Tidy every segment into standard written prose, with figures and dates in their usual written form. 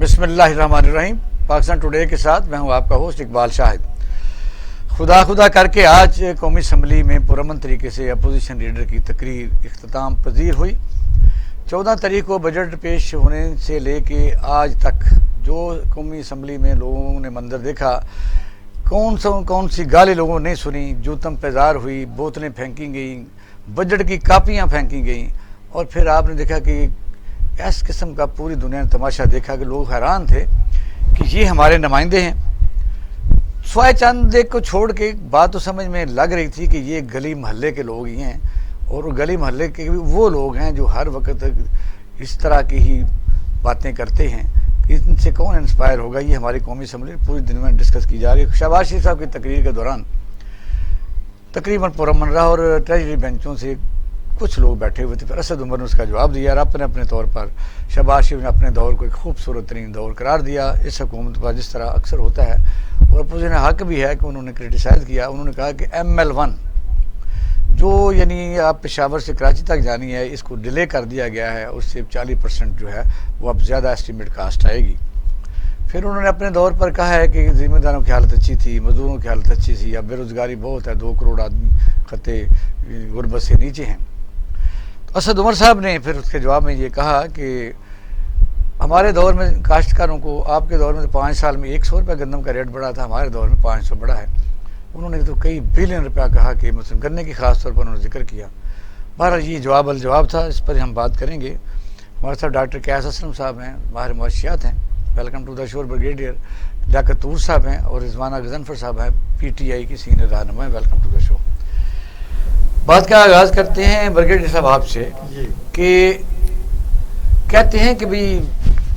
بسم اللہ الرحمن الرحیم۔ پاکستان ٹوڈے کے ساتھ میں ہوں آپ کا ہوسٹ اقبال شاہد۔ خدا کر کے آج قومی اسمبلی میں پرامن طریقے سے اپوزیشن لیڈر کی تقریر اختتام پذیر ہوئی۔ 14 تاریخ کو بجٹ پیش ہونے سے لے کے آج تک جو قومی اسمبلی میں لوگوں نے منظر دیکھا، کون سی گالیں لوگوں نے سنی، جوتم پیزار ہوئی، بوتلیں پھینکی گئیں، بجٹ کی کاپیاں پھینکی گئیں، اور پھر آپ نے دیکھا کہ اس قسم کا پوری دنیا نے تماشا دیکھا کہ لوگ حیران تھے کہ یہ ہمارے نمائندے ہیں۔ سوائے چند ایک کو چھوڑ کے بات تو سمجھ میں لگ رہی تھی کہ یہ گلی محلے کے لوگ ہی ہیں، اور گلی محلے کے وہ لوگ ہیں جو ہر وقت اس طرح کی ہی باتیں کرتے ہیں۔ ان سے کون انسپائر ہوگا؟ یہ ہماری قومی اسمبلی پوری دنیا میں ڈسکس کی جا رہی ہے۔ شہباز شریف صاحب کی تقریر کے دوران تقریباً پرامن رہا، اور ٹریجری بینچوں سے کچھ لوگ بیٹھے ہوئے تھے، پھر اسد عمر نے اس کا جواب دیا، اور اپنے طور پر شہباز شریف نے اپنے دور کو ایک خوبصورت ترین دور قرار دیا اس حکومت کا، جس طرح اکثر ہوتا ہے۔ اور اپوزیشن حق بھی ہے کہ انہوں نے کرٹیسائز کیا۔ انہوں نے کہا کہ ML1 جو یعنی آپ پشاور سے کراچی تک جانی ہے، اس کو ڈیلے کر دیا گیا ہے، اس سے 40% جو ہے وہ اب زیادہ اسٹیمیٹ کاسٹ آئے گی۔ پھر انہوں نے اپنے دور پر کہا ہے کہ ذمہ داروں کی حالت اچھی تھی، مزدوروں کی حالت اچھی تھی، اب بے روزگاری بہت ہے، 2 کروڑ آدمی خطے غربت سے نیچے ہیں۔ اسد عمر صاحب نے پھر اس کے جواب میں یہ کہا کہ ہمارے دور میں کاشتکاروں کو، آپ کے دور میں تو 5 سال میں 100 روپے گندم کا ریٹ بڑھا تھا، ہمارے دور میں 500 بڑھا ہے۔ انہوں نے تو کئی بلین روپیہ کہا کہ مثلا گنے کی خاص طور پر انہوں نے ذکر کیا۔ بہرحال یہ جواب الجواب تھا، اس پر ہم بات کریں گے۔ ہمارے ساتھ ڈاکٹر قیاس اسلم صاحب ہیں، ماہر معاشیات ہیں، ویلکم ٹو دا شور۔ بریگیڈیئر لیاقت طور صاحب ہیں، اور رضوانہ غضنفر صاحب ہیں، PTI کی سینئر رہنما ہیں، ویلکم ٹو دا شو۔ بات کا آغاز کرتے ہیں بریگیڈیئر صاحب آپ سے کہ کہتے ہیں کہ بھی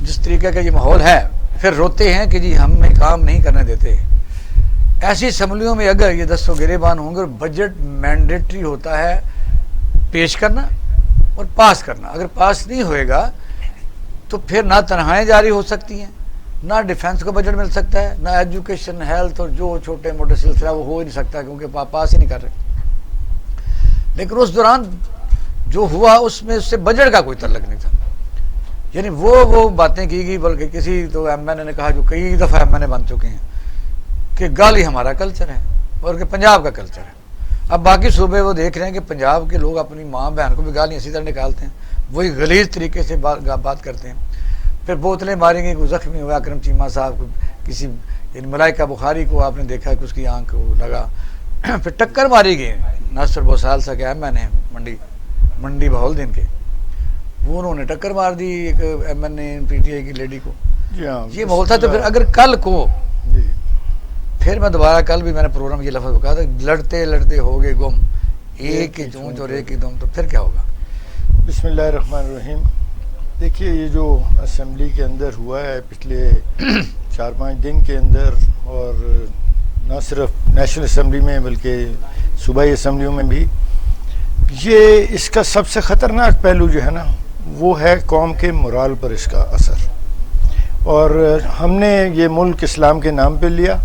جس طریقے کا یہ ماحول ہے، پھر روتے ہیں کہ جی ہمیں کام نہیں کرنے دیتے۔ ایسی اسمبلیوں میں اگر یہ دستوں گریبان ہوں گے اور بجٹ مینڈیٹری ہوتا ہے پیش کرنا اور پاس کرنا، اگر پاس نہیں ہوئے گا تو پھر نہ تنخواہیں جاری ہو سکتی ہیں، نہ ڈیفینس کو بجٹ مل سکتا ہے، نہ ایجوکیشن، ہیلتھ اور جو چھوٹے موٹے سلسلہ وہ ہو ہی نہیں سکتا، کیونکہ پاس ہی نہیں کر رہے۔ لیکن اس دوران جو ہوا اس میں اس سے بجٹ کا کوئی تعلق نہیں تھا، یعنی وہ باتیں کی گئی، بلکہ کسی تو MNA نے کہا جو کئی دفعہ MNA بن چکے ہیں کہ گالی ہمارا کلچر ہے، اور کہ پنجاب کا کلچر ہے۔ اب باقی صوبے وہ دیکھ رہے ہیں کہ پنجاب کے لوگ اپنی ماں بہن کو بھی گالیاں اسی طرح نکالتے ہیں، وہی غلیظ طریقے سے بات کرتے ہیں۔ پھر بوتلیں ماری گئی، کوئی زخمی ہوا اکرم چیمہ صاحب کو، کسی یعنی ملائکہ بخاری کو آپ نے دیکھا کہ اس کی آنکھ کو لگا۔ پھر ٹکر ماری گئی ناصر بوسال سے کہ MNA منڈی بہولدین کے، وہ انہوں نے ٹکر مار دی ایک MNA PTI کی لیڈی کو۔ یہ ماحول تھا۔ تو پھر اگر کل کو پھر میں دوبارہ کل بھی میں نے پروگرام یہ لفظ کہا تھا، لڑتے لڑتے ہو گئے گم، ایک ہی چونچ اور ایک ہی دم، تو پھر کیا ہوگا؟ بسم اللہ الرحمن الرحیم۔ دیکھیے یہ جو اسمبلی کے اندر ہوا ہے پچھلے 4-5 دن کے اندر، اور نہ صرف نیشنل اسمبلی میں بلکہ صوبائی اسمبلیوں میں بھی، یہ اس کا سب سے خطرناک پہلو جو ہے نا وہ ہے قوم کے مورال پر اس کا اثر۔ اور ہم نے یہ ملک اسلام کے نام پہ لیا،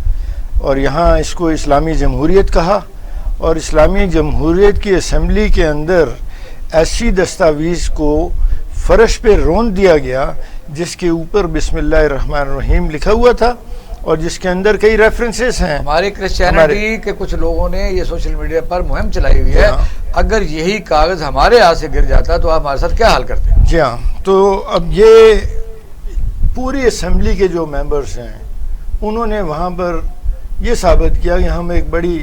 اور یہاں اس کو اسلامی جمہوریت کہا، اور اسلامی جمہوریت کی اسمبلی کے اندر ایسی دستاویز کو فرش پہ رون دیا گیا جس کے اوپر بسم اللہ الرحمن الرحیم لکھا ہوا تھا، اور جس کے اندر کئی ریفرنسز ہیں۔ ہماری کرسچینٹی کے کچھ لوگوں نے یہ سوشل میڈیا پر مہم چلائی ہوئی ہے، اگر یہی کاغذ ہمارے ہاتھ سے گر جاتا تو آپ ہمارے ساتھ کیا حال کرتے؟ جی ہاں، تو اب یہ پوری اسمبلی کے جو ممبرز ہیں انہوں نے وہاں پر یہ ثابت کیا کہ ہم ایک بڑی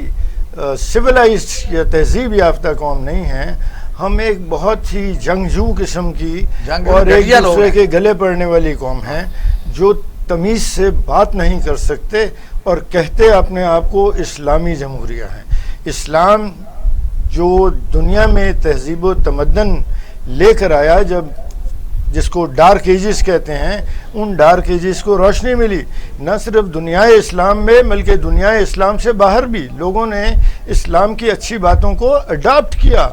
سویلائزڈ یا تہذیب یافتہ قوم نہیں ہیں، ہم ایک بہت ہی جنگجو قسم کی اور ایک دوسرے کے گلے پڑنے والی قوم ہیں، جو تمیز سے بات نہیں کر سکتے اور کہتے اپنے آپ کو اسلامی جمہوریہ ہیں۔ اسلام جو دنیا میں تہذیب و تمدن لے کر آیا، جس کو ڈارک ایجز کہتے ہیں، ان ڈارک ایجز کو روشنی ملی نہ صرف دنیا اسلام میں بلکہ دنیا اسلام سے باہر بھی لوگوں نے اسلام کی اچھی باتوں کو اڈاپٹ کیا۔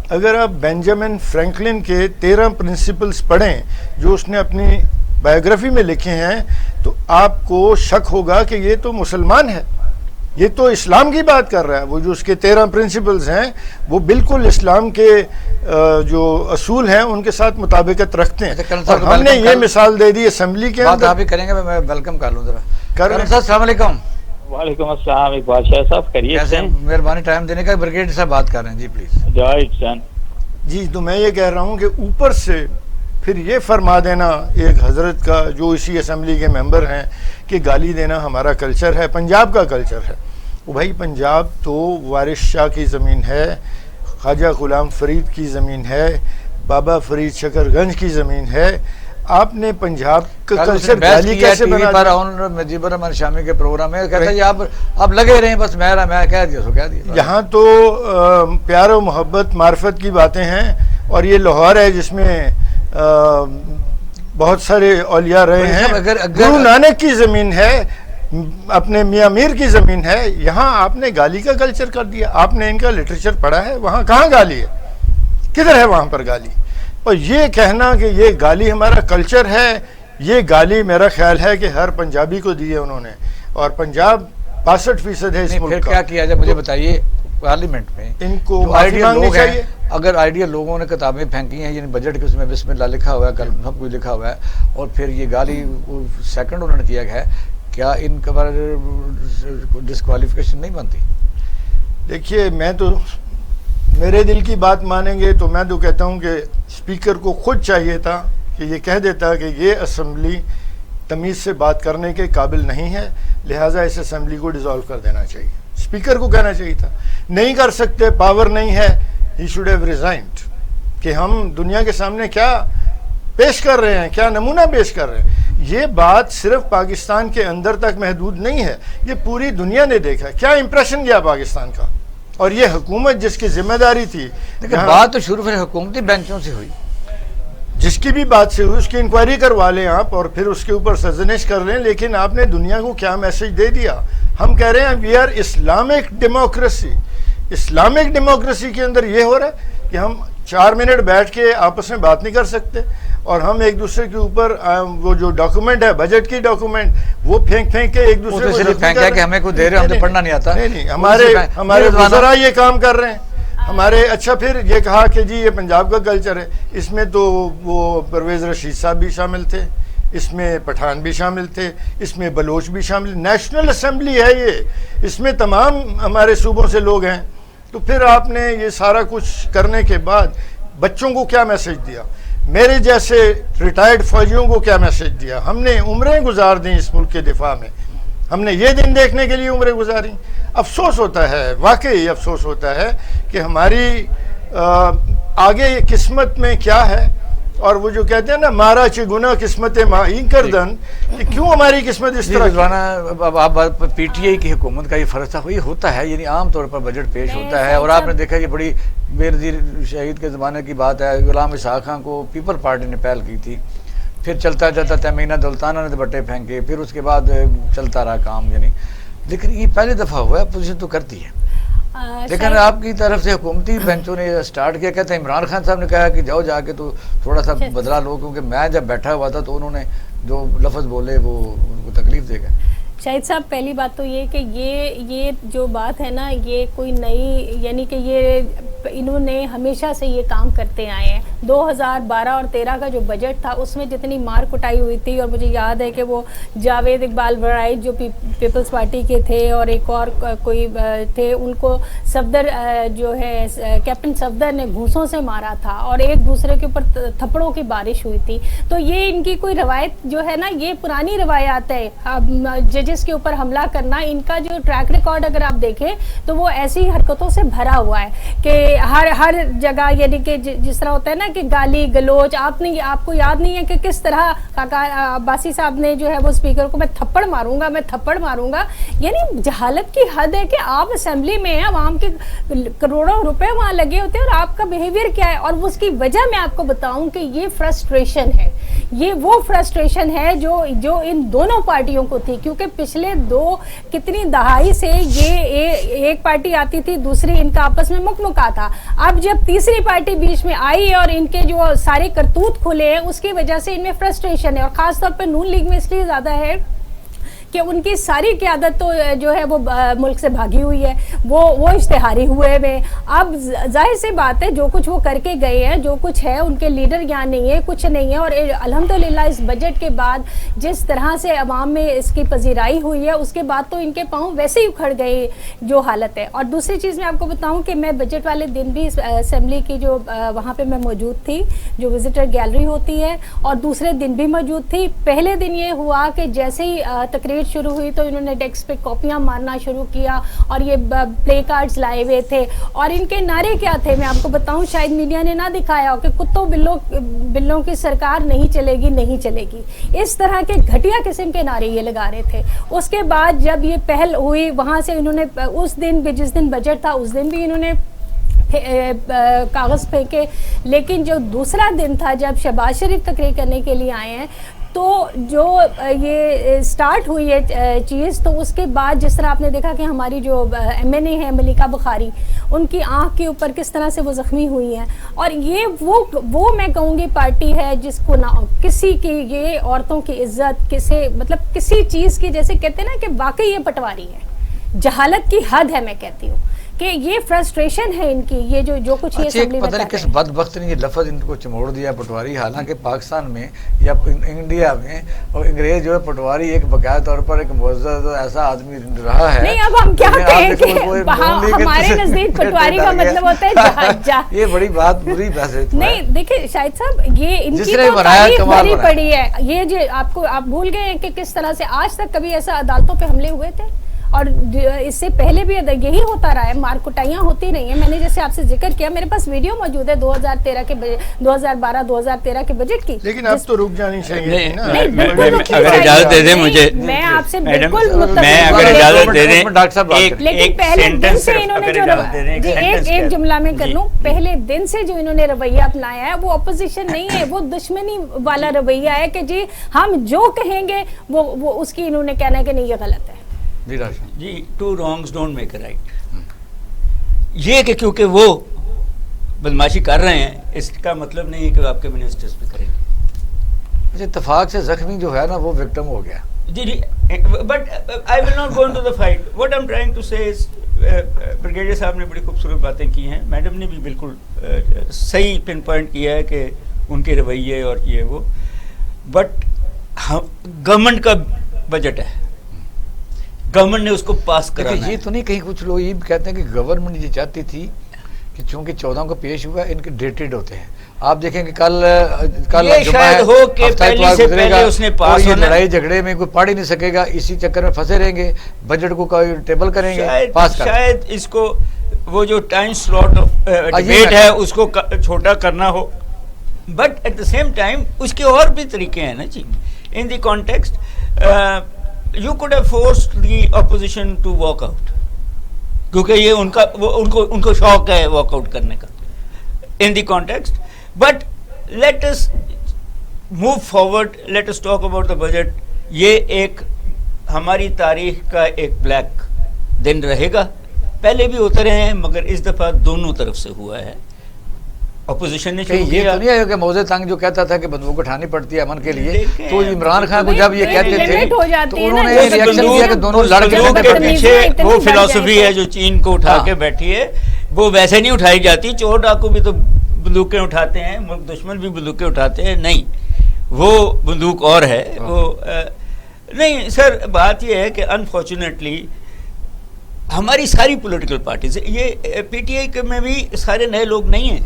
اگر آپ بینجامن فرینکلن کے 13 پرنسپلز پڑھیں جو اس نے اپنی بایوگرافی میں لکھے ہیں، تو آپ کو شک ہوگا کہ یہ تو مسلمان ہے، یہ تو اسلام کی بات کر رہا ہے. وہ جو اس کے 13 پرنسپلز ہیں وہ بالکل اسلام کے جو اصول ہیں ان کے ساتھ مطابقت رکھتے ہیں. اور ہم نے یہ مثال دے دی اسمبلی کے بات اندر. آپ ہی کریں گے, میں ویلکم کر لوں ذرا. کریں صاحب السلام علیکم. وعلیکم السلام اقبال شاہ صاحب, خیریت سے؟ مہربانی ٹائم دینے کا. بریگیڈ صاحب بات کر رہے ہیں جی پلیز. رائٹ سن. جی تو میں یہ کہہ رہا ہوں کہ اوپر سے پھر یہ فرما دینا ایک حضرت کا جو اسی اسمبلی کے ممبر ہیں کہ گالی دینا ہمارا کلچر ہے, پنجاب کا کلچر ہے. وہ بھائی پنجاب تو وارث شاہ کی زمین ہے, خواجہ غلام فرید کی زمین ہے, بابا فرید شکر گنج کی زمین ہے. آپ نے پنجاب کا کلچر گالی کیسے بنا دیا؟ مجیب الرحمان شامی کے پروگرام میں کہتا ہے آپ لگے رہے ہیں بس, میں کہہ دیا سو کہہ دیا. یہاں تو پیار و محبت معرفت کی باتیں ہیں, اور یہ لاہور ہے جس میں بہت سارے اولیاء رہے ہیں. گرو نانک کی زمین ہے, اپنے میاں میر کی زمین ہے. یہاں آپ نے گالی کا کلچر کر دیا. آپ نے ان کا لٹریچر پڑھا ہے؟ وہاں کہاں گالی ہے؟ کدھر ہے وہاں پر گالی؟ اور یہ کہنا کہ یہ گالی ہمارا کلچر ہے, یہ گالی میرا خیال ہے کہ ہر پنجابی کو دی ہے انہوں نے, اور پنجاب 65% ہے اس ملک کا. پھر کیا کیا جائے مجھے بتائیے. پارلیمنٹ میں ان کو معافی مانگنی چاہیے. اگر آئیڈیا لوگوں نے کتابیں پھینکی ہیں, یعنی بجٹ کے اس میں بسم اللہ لکھا ہوا ہے, سب کچھ لکھا ہوا ہے, اور پھر یہ گالی سیکنڈ انہوں نے کیا ہے, کیا ان کا ڈسکوالیفیکیشن نہیں بنتی؟ دیکھیے میں تو میرے دل کی بات مانیں گے تو میں تو کہتا ہوں کہ اسپیکر کو خود چاہیے تھا کہ یہ کہہ دیتا کہ یہ اسمبلی تمیز سے بات کرنے کے قابل نہیں ہے, لہٰذا اس اسمبلی کو ڈیزالو کر دینا چاہیے. اسپیکر کو کہنا چاہیے تھا. نہیں کر سکتے, پاور نہیں ہے, ہی شوڈ ہیو ریزائنڈ. کہ ہم دنیا کے سامنے کیا پیش کر رہے ہیں, کیا نمونہ پیش کر رہے ہیں. یہ بات صرف پاکستان کے اندر تک محدود نہیں ہے, یہ پوری دنیا نے دیکھا. کیا امپریشن گیا پاکستان کا, اور یہ حکومت جس کی ذمہ داری تھی. بات تو شروع سے حکومتی بینچوں سے ہوئی, جس کی بھی بات سے ہوئی اس کی انکوائری کروا لیں آپ, اور پھر اس کے اوپر سرزنش کر لیں. لیکن آپ نے دنیا کو کیا میسج دے دیا؟ ہم کہہ رہے ہیں we are Islamic democracy. Islamic democracy کے اندر یہ ہو رہا ہے کہ ہم 4 منٹ بیٹھ کے آپس میں بات نہیں کر سکتے, اور ہم ایک دوسرے کے اوپر وہ جو ڈاکومنٹ ہے بجٹ کی ڈاکومنٹ وہ پھینک کے ایک دوسرے کو پھینکا کہ ہمیں کوئی دے رہے, ہمیں پڑھنا نہیں آتا. نہیں, ہمارے وزراء یہ کام کر رہے ہیں ہمارے. اچھا پھر یہ کہا کہ جی یہ پنجاب کا کلچر ہے. اس میں تو وہ پرویز رشید صاحب بھی شامل تھے, اس میں پٹھان بھی شامل تھے, اس میں بلوچ بھی شامل. نیشنل اسمبلی ہے یہ, اس میں تمام ہمارے صوبوں سے لوگ ہیں. تو پھر آپ نے یہ سارا کچھ کرنے کے بعد بچوں کو کیا میسج دیا؟ میرے جیسے ریٹائرڈ فوجیوں کو کیا میسج دیا؟ ہم نے عمریں گزار دیں اس ملک کے دفاع میں, ہم نے یہ دن دیکھنے کے لیے عمریں گزاری. افسوس ہوتا ہے, واقعی افسوس ہوتا ہے کہ ہماری آگے یہ قسمت میں کیا ہے. اور وہ جو کہتے ہیں نا مارا چگنا قسمت معین کردن, کہ کیوں ہماری قسمت اس طرح. اب آپ پی ٹی آئی کی حکومت کا یہ فرض تھا, یہ ہوتا ہے, یعنی عام طور پر بجٹ پیش ہوتا ہے. اور آپ نے دیکھا یہ بڑی بے نظیر شہید کے زمانے کی بات ہے, غلام اسحاق خان کو پیپل پارٹی نے پہل کی تھی, پھر چلتا چلتا تیمینہ دولتانہ نے بٹے پھینکے, پھر اس کے بعد چلتا رہا کام. یعنی لیکن یہ پہلی دفعہ ہوا ہے, اپوزیشن تو کرتی ہے, لیکن آپ کی طرف سے حکومتی بینچوں نے اسٹارٹ کیا. کہتے ہیں عمران خان صاحب نے کہا کہ جاؤ جا کے تو تھوڑا سا بدلا لو, کیونکہ میں جب بیٹھا ہوا تھا تو انہوں نے جو لفظ بولے وہ ان کو تکلیف دے گئے. شاہد صاحب پہلی بات تو یہ کہ یہ جو بات ہے نا یہ کوئی نئی, یعنی کہ یہ انہوں نے ہمیشہ سے یہ کام کرتے آئے ہیں. 2012 اور 13 کا جو بجٹ تھا اس میں جتنی مار کٹائی ہوئی تھی, اور مجھے یاد ہے کہ وہ جاوید اقبال برائٹ جو پیپلز پارٹی کے تھے اور ایک اور کوئی تھے, ان کو صفدر جو ہے کیپٹن صفدر نے گھوسوں سے مارا تھا اور ایک دوسرے کے اوپر تھپڑوں کی بارش ہوئی تھی. تو یہ ان کی کوئی روایت جو ہے نا یہ پرانی روایات ہے, ججز کے اوپر حملہ کرنا. ان کا جو ٹریک ریکارڈ اگر آپ دیکھیں تو وہ ایسی حرکتوں سے بھرا ہوا ہے کہ ہر جگہ, یعنی کہ جس طرح ہوتا ہے نا کہ گالی گلوچ. آپ کو یاد نہیں ہے کہ کس طرح عباسی صاحب نے جو ہے وہ اسپیکر کو میں تھپڑ ماروں گا. یعنی جہالت کی حد ہے کہ آپ اسمبلی میں ہیں, عوام کے کروڑوں روپے وہاں لگے ہوتے ہیں, اور آپ کا بیہیویئر کیا ہے. اور اس کی وجہ میں آپ کو بتاؤں کہ یہ فرسٹریشن ہے, یہ وہ فرسٹریشن ہے جو ان دونوں پارٹیوں کو تھی, کیونکہ پچھلے کتنی دہائی سے یہ ایک پارٹی آتی تھی, دوسری ان کا آپس میں مکمکا تھا. اب جب تیسری پارٹی بیچ میں آئی اور ان کے جو سارے کرتوت کھلے ہیں اس کی وجہ سے ان میں فرسٹریشن ہے, اور خاص طور پہ نون لیگ میں اس لیے زیادہ ہے کہ ان کی ساری قیادت تو جو ہے وہ ملک سے بھاگی ہوئی ہے, وہ اشتہاری ہوئے ہوئے. اب ظاہر سی بات ہے جو کچھ وہ کر کے گئے ہیں, جو کچھ ہے, ان کے لیڈر یہاں نہیں ہے, کچھ نہیں ہے. اور الحمدللہ اس بجٹ کے بعد جس طرح سے عوام میں اس کی پذیرائی ہوئی ہے, اس کے بعد تو ان کے پاؤں ویسے ہی اکھڑ گئے جو حالت ہے. اور دوسری چیز میں آپ کو بتاؤں کہ میں بجٹ والے دن بھی اسمبلی کی جو وہاں پہ میں موجود تھی, جو وزٹر گیلری ہوتی ہے, اور دوسرے دن بھی موجود تھی. پہلے دن یہ ہوا کہ جیسے ہی تقریر شروع ہوئی تو انہوں نے ڈیسک پہ کاپیاں مارنا شروع کیا اور یہ پلے کارڈز لائے ہوئے تھے, اور ان کے نعرے کیا تھے میں آپ کو بتاؤں, شاید میڈیا نے نہ دکھایا کہ کتوں بلوں کی سرکار نہیں چلے گی, نہیں چلے گی, اس طرح کے گھٹیا قسم کے نعرے یہ لگا رہے تھے. اس کے بعد جب یہ پہل ہوئی وہاں سے انہوں نے اس دن بھی, جس دن بجٹ تھا اس دن بھی انہوں نے کاغذ پھینکے. لیکن جو دوسرا دن تھا جب شہباز شریف تقریر کرنے کے لیے آئے ہیں تو جو یہ سٹارٹ ہوئی ہے چیز, تو اس کے بعد جس طرح آپ نے دیکھا کہ ہماری جو ایم این اے ہے ملیکہ بخاری, ان کی آنکھ کے اوپر کس طرح سے وہ زخمی ہوئی ہیں. اور یہ وہ میں کہوں گی پارٹی ہے جس کو نہ کسی کی یہ عورتوں کی عزت, کسی مطلب کسی چیز کی, جیسے کہتے ہیں نا کہ واقعی یہ پٹواری ہے, جہالت کی حد ہے. میں کہتی ہوں کہ یہ فرسٹریشن ہے ان کی, یہ جو کچھ یہ اسمبلی میں پتہ نہیں کس بدبخت نے یہ لفظ ان کو چموڑ دیا پٹواری. حالانکہ پاکستان میں یا انڈیا میں اور انگریز جو ہے پٹواری ایک باقاعدہ طور پر ایک معزز ایسا آدمی رہا ہے. نہیں اب ہم کیا کہیں کہ ہمارے نزدیک پٹواری کا مطلب ہوتا ہے یہ بڑی بات بری بحث ہے. نہیں دیکھیں شاہد صاحب, یہ ان کی تو تاریخ بھری پڑی ہے. یہ جو آپ بھول گئے ہیں کہ کس طرح سے آج تک کبھی ایسا عدالتوں پہ حملے ہوئے تھے, اور اس سے پہلے بھی یہی ہوتا رہا ہے, مار کٹائیاں ہوتی رہی ہیں. میں نے جیسے آپ سے ذکر کیا, میرے پاس ویڈیو موجود ہے 2012-2013 کے بجٹ کی. لیکن اب تو رک جانی چاہیے. اگر اجازت دے دیں مجھے, میں آپ سے بالکل میں اگر اجازت دے دیں, ڈاکٹر صاحب لیکن پہلے دن سے انہوں نے جو ایک جملہ میں کر لوں, پہلے دن سے جو انہوں نے رویہ اپنایا ہے وہ اپوزیشن نہیں ہے, وہ دشمنی والا رویہ ہے کہ جی ہم جو کہیں گے وہ اس کی انہوں نے کہنا ہے کہ نہیں یہ غلط ہے. جی two wrongs don't make a right. یہ کہ کیونکہ وہ بدماشی کر رہے ہیں اس کا مطلب نہیں ہے کہ آپ کے منسٹرز بھی کریں گے. اتفاق سے زخمی جو ہے نا وہ وکٹم ہو گیا. جی but I will not go into the fight. What I am trying to say is, brigadier صاحب نے بڑی خوبصورت باتیں کی ہیں, میڈم نے بھی بالکل صحیح پن پوائنٹ کیا ہے کہ ان کے رویے اور یہ وہ, بٹ گورنمنٹ کا بجٹ ہے, گورنمنٹ نے اس کو پاس کرانا ہے. یہ تو نہیں, کہیں کچھ لوگ یہ کہتے ہیں کہ گورنمنٹ یہ چاہتی تھی کہ چونکہ 14 کو پیش ہوا ان کے ڈیٹڈ ہوتے ہیں. آپ دیکھیں کہ کل شاید ہو کہ پہلے سے پہلے اس نے پاس ہونا, لڑائی جھگڑے میں کوئی پڑھ ہی نہیں سکے گا, اسی چکر میں پھنسے رہیں گے, بجٹ کو ٹیبل کریں گے, پاس کریں. شاید اس کو وہ جو ٹائم سلاٹ ڈیبیٹ ہے اس کو چھوٹا کرنا ہو, but at the same time اس کے اور بھی طریقے ہیں نا جی. In the context you could have forced the opposition to walk out, کیونکہ یہ ان کو شوق ہے walk out کرنے کا in the context. But let us move forward, let us talk about the budget. یہ ایک ہماری تاریخ کا ایک بلیک دن رہے گا, پہلے بھی ہوتے رہے ہیں مگر اس دفعہ دونوں طرف سے ہوا ہے. اپوزیشن نے یہ تو نہیں ہے کہ موزے تنگ جو کہتا تھا کہ بندوق اٹھانی پڑتی ہے امن کے لیے, تو عمران خان کو جب یہ کہتے تھے تو انہوں نے ریئیکشن دیا کہ دونوں لڑ کے پیچھے وہ فلسفی ہے جو چین کو اٹھا کے بیٹھی ہے, وہ ویسے نہیں اٹھائی جاتی. چور ڈاکو بھی تو بندوقیں اٹھاتے ہیں, ملک دشمن بھی بندوقیں اٹھاتے ہیں, نہیں وہ بندوق اور ہے وہ نہیں. سر بات یہ ہے کہ انفارچونیٹلی ہماری ساری پولیٹیکل پارٹیز, یہ پی ٹی آئی میں بھی سارے نئے لوگ نہیں ہیں,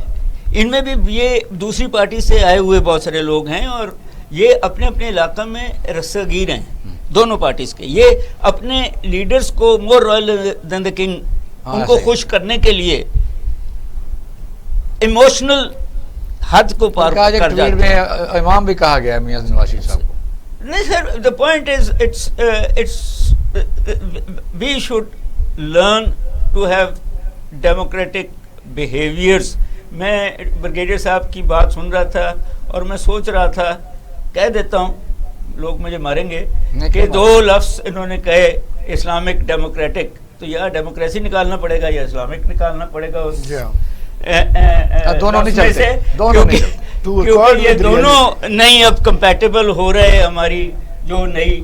ان میں بھی یہ دوسری پارٹی سے آئے ہوئے بہت سارے لوگ ہیں, اور یہ اپنے اپنے علاقہ میں رسہ گیر ہیں دونوں پارٹیز کے. یہ اپنے لیڈرز کو مور رائل دین دا کنگ, ان کو خوش کرنے کے لیے ایموشنل حد کو پار کر جاتے ہیں. امام بھی کہا گیا میاں نواز شریف صاحب کو. نہیں sir, the point is it's we should learn to have democratic behaviours. میں بریگیڈیئر صاحب کی بات سن رہا تھا اور میں سوچ رہا تھا, کہہ دیتا ہوں لوگ مجھے ماریں گے کہ دو لفظ انہوں نے کہے اسلامک ڈیموکریٹک, تو یا ڈیموکریسی نکالنا پڑے گا یا اسلامک نکالنا پڑے گا. دونوں نہیں چلتے, کیونکہ یہ دونوں نہیں اب کمپیٹیبل ہو رہے. ہماری جو نئی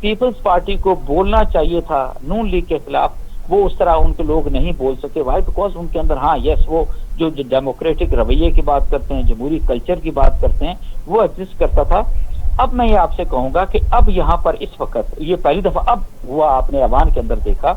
پیپلز پارٹی کو بولنا چاہیے تھا نون لیگ کے خلاف، وہ اس طرح ان کے لوگ نہیں بول سکے. وائی؟ بیکاز ان کے اندر ہاں یس وہ جو ڈیموکریٹک رویے کی بات کرتے ہیں، جمہوری کلچر کی بات کرتے ہیں، وہ ایگزسٹ کرتا تھا. اب میں یہ آپ سے کہوں گا کہ اب یہاں پر اس وقت یہ پہلی دفعہ اب ہوا، آپ نے ایوان کے اندر دیکھا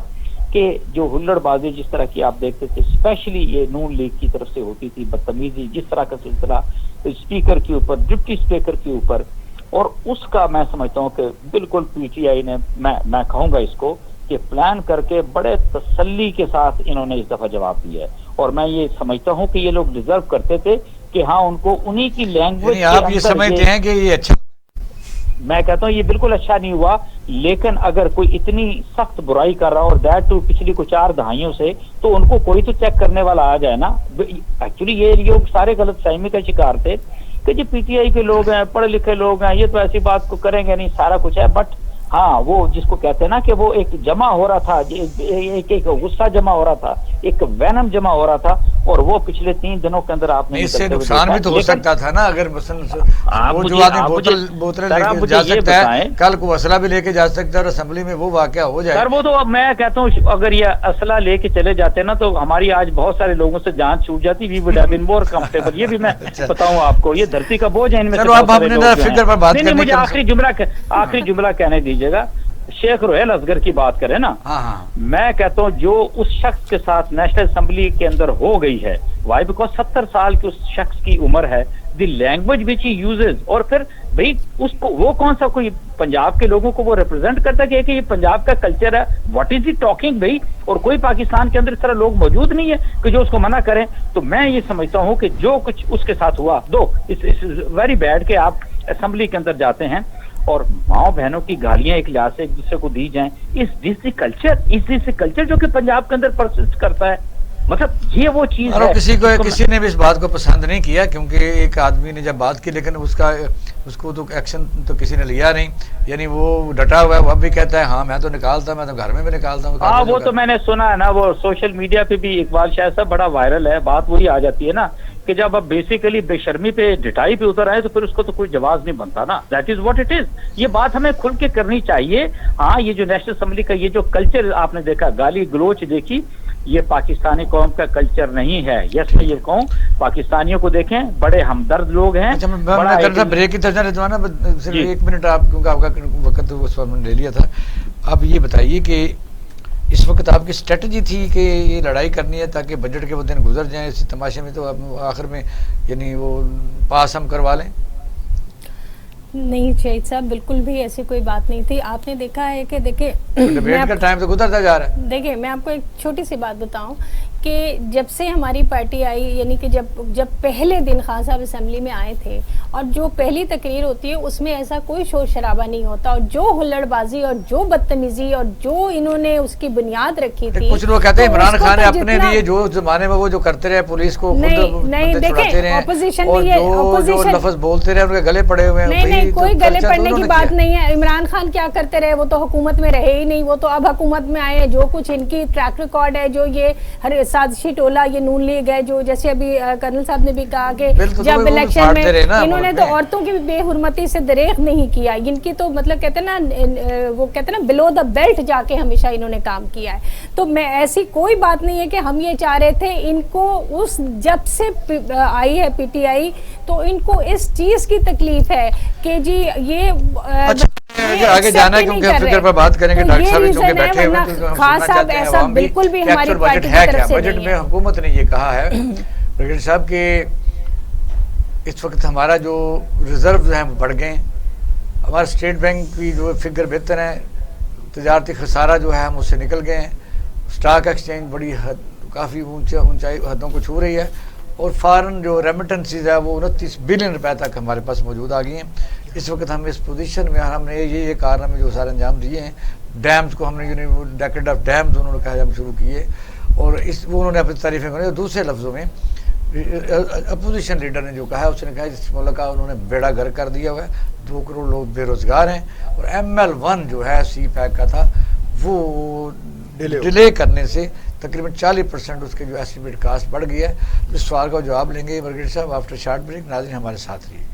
کہ جو ہلڑ بازی جس طرح کی آپ دیکھتے تھے، اسپیشلی یہ نون لیگ کی طرف سے ہوتی تھی، بدتمیزی جس طرح کا سلسلہ اسپیکر کے اوپر، ڈپٹی اسپیکر کے اوپر، اور اس کا میں سمجھتا ہوں کہ بالکل پی ٹی آئی نے، میں کہوں گا اس کو کہ پلان کر کے بڑے تسلی کے ساتھ انہوں نے اس دفعہ جواب دیا ہے. اور میں یہ سمجھتا ہوں کہ یہ لوگ ڈیزرو کرتے تھے کہ ہاں ان کو انہی کی لینگویج کے آپ یہ سمجھتے ہیں کہ یہ اچھا؟ میں کہتا ہوں یہ بالکل اچھا نہیں ہوا، لیکن اگر کوئی اتنی سخت برائی کر رہا اور دیٹ ٹو پچھلی کو 4 دہائیوں سے، تو ان کو کوئی تو چیک کرنے والا آ جائے نا. ایکچولی یہ لوگ سارے غلط فہمی کا شکار تھے کہ جو پی ٹی آئی کے لوگ ہیں، پڑھے لکھے لوگ ہیں، یہ تو ایسی بات کو کریں گے نہیں، سارا کچھ ہے. بٹ ہاں وہ جس کو کہتے ہیں نا کہ وہ ایک جمع ہو رہا تھا، ایک غصہ جمع ہو رہا تھا، ایک وینم جمع ہو رہا تھا، اور وہ پچھلے 3 دنوں کے اندر آپ نے اس سے نقصان بھی تو ہو سکتا تھا نا. اگر مثلا وہ جو آدمی بوتلیں لے کے جا سکتا ہے، کل کو اسلحہ بھی لے کے جا سکتا ہے اور اسمبلی میں وہ واقعہ ہو جائے. سر وہ تو اب میں کہتا ہوں اگر یہ اسلحہ لے کے چلے جاتے نا تو ہماری آج بہت سارے لوگوں سے جان چھوٹ جاتی. We would have been more comfortable. یہ بھی میں بتاؤں آپ کو، یہ دھرتی کا بوجھ ہے ان میں سے. مجھے آخری جملہ کہنے دیجیے گا. شیخ روہیل اصغر کی بات کریں نا، میں کہتا ہوں جو اس شخص کے ساتھ نیشنل اسمبلی کے اندر ہو گئی ہے، وائی بیکاز 70 سال کی اس شخص کی عمر ہے، the language which he uses, اور پھر بھائی اس کو وہ کون سا کوئی پنجاب کے لوگوں کو وہ ریپرزینٹ کرتا ہے کہ یہ پنجاب کا کلچر ہے. واٹ از دی ٹاکنگ بھائی؟ اور کوئی پاکستان کے اندر اس طرح لوگ موجود نہیں ہے کہ جو اس کو منع کریں. تو میں یہ سمجھتا ہوں کہ جو کچھ اس کے ساتھ ہوا، ویری بیڈ کہ آپ اسمبلی کے اندر جاتے ہیں اور ماؤں بہنوں کی گالیاں ایک لحاظ سے ایک دوسرے کو دی جائیں. اس کلچر جو کہ پنجاب کے اندر پرسسٹ کرتا ہے. مطلب یہ وہ چیز ہے. کسی نے بھی اس بات کو پسند نہیں کیا، کیونکہ ایک آدمی نے جب بات کی لیکن اس کو تو ایکشن تو کسی نے لیا نہیں. یعنی وہ ڈٹا ہوا ہے، وہ اب بھی کہتا ہے ہاں میں تو نکالتا، میں تو گھر میں بھی نکالتا ہوں. ہاں وہ تو میں نے سنا ہے نا، وہ سوشل میڈیا پہ بھی اقبال شاہ صاحب بڑا وائرل ہے. بات وہی آ جاتی ہے نا کہ جب اب بیسیکلی بے شرمی پہ ڈٹائی پہ اتر آئے تو پھر اس کو تو کوئی جواز نہیں بنتا نا. That is what it is. یہ بات ہمیں کھل کے کرنی چاہیے. ہاں یہ جو نیشنل اسمبلی کا یہ جو کلچر آپ نے دیکھا، گالی گلوچ دیکھی، یہ پاکستانی قوم کا کلچر نہیں ہے. یس میں یہ کہوں، پاکستانیوں کو دیکھیں، بڑے ہمدرد لوگ ہیں. بریک کی طرف رضوان صرف 1 منٹ آپ، کیونکہ آپ کا وقت اس وقت لے لیا تھا. آپ یہ بتائیے کہ اس وقت آپ کی اسٹریٹجی تھی کہ یہ لڑائی کرنی ہے تاکہ بجٹ کے وہ دن گزر جائیں اسی تماشے میں، تو آپ آخر میں یعنی وہ پاس ہم کروا لیں؟ نہیں شہید صاحب، بالکل بھی ایسی کوئی بات نہیں تھی. آپ نے دیکھا ہے کہ دیکھیں ڈیبیٹ کا ٹائم تو گزرتا جا رہا ہے. دیکھیں میں آپ کو ایک چھوٹی سی بات بتاؤں کہ جب سے ہماری پارٹی آئی، یعنی کہ جب پہلے دن خان صاحب اسمبلی میں آئے تھے، اور جو پہلی تقریر ہوتی ہے اس میں ایسا کوئی شور شرابہ نہیں ہوتا، اور جو ہلڑ بازی اور جو بدتمیزی اور جو انہوں نے اس کی بنیاد رکھی تھی. کچھ لوگ کہتے ہیں عمران خان نے اپنے لیے جو زمانے میں وہ جو کرتے رہے، پولیس کو نہیں دیکھیں اپوزیشن جو لفظ بولتے رہے ان کے گلے پڑے ہوئے ہیں. نہیں کوئی گلے پڑنے کی بات نہیں ہے. عمران خان کیا کرتے رہے؟ وہ تو حکومت میں رہے ہی نہیں، وہ تو اب حکومت میں آئے. جو کچھ ان کی ٹریک ریکارڈ ہے، جو یہ ہر سازشی ٹولہ یہ نون لیگ ہے، جو جیسے ابھی کرنل صاحب نے بھی کہا کہ جب الیکشن میں انہوں نے تو عورتوں کی بے حرمتی سے دریغ نہیں کیا. ان کی تو مطلب کہتے ہیں نا، وہ کہتے ہیں نا بلو دا بیلٹ جا کے ہمیشہ انہوں نے کام کیا ہے. تو میں ایسی کوئی بات نہیں ہے کہ ہم یہ چاہ رہے تھے ان کو اس جب سے آئی ہے پی ٹی آئی تو ان کو اس چیز کی تکلیف ہے کہ جی یہ آگے جانا ہے، کیونکہ فکر پر بات کریں گے. ڈاکٹر صاحب چونکہ بیٹھے ہوئے ہیں، خاص صاحب ایسا بالکل بھی ہماری پارٹی کی طرف سے بجٹ میں حکومت نے یہ کہا ہے ڈاکٹر صاحب کہ اس وقت ہمارا جو ریزرو ہیں وہ بڑھ گئے ہیں. ہمارا اسٹیٹ بینک کی جو فگر بہتر ہے، تجارتی خسارہ جو ہے ہم اس سے نکل گئے ہیں. اسٹاک ایکسچینج بڑی کافی اونچائی حدوں کو چھو رہی ہے، اور فارن جو ریمیٹنسیز ہے وہ 29 بلین روپے تک ہمارے پاس موجود آ گئی ہیں. اس وقت ہم اس پوزیشن میں، ہم نے یہ کارنامے جو سارے انجام دیے ہیں. ڈیمز کو ہم نے ڈیکیڈ آف ڈیمز انہوں نے کہا ہم شروع کیے، اور وہ انہوں نے اپنی تعریفیں کریں. دوسرے لفظوں میں اپوزیشن لیڈر نے جو کہا ہے، اس نے کہا اس ملک کا انہوں نے بیڑا گھر کر دیا ہوا ہے. 2 کروڑ لوگ بے روزگار ہیں، اور ML1 جو ہے سی پیک کا تھا وہ ڈیلے کرنے سے تقریباً 40% اس کے جو ایسٹیمیٹ کاسٹ بڑھ گیا ہے. اس سوال کا جواب لیں گے برگیڈ صاحب آفٹر شارٹ بریک. ناظرین ہمارے ساتھ رہیے.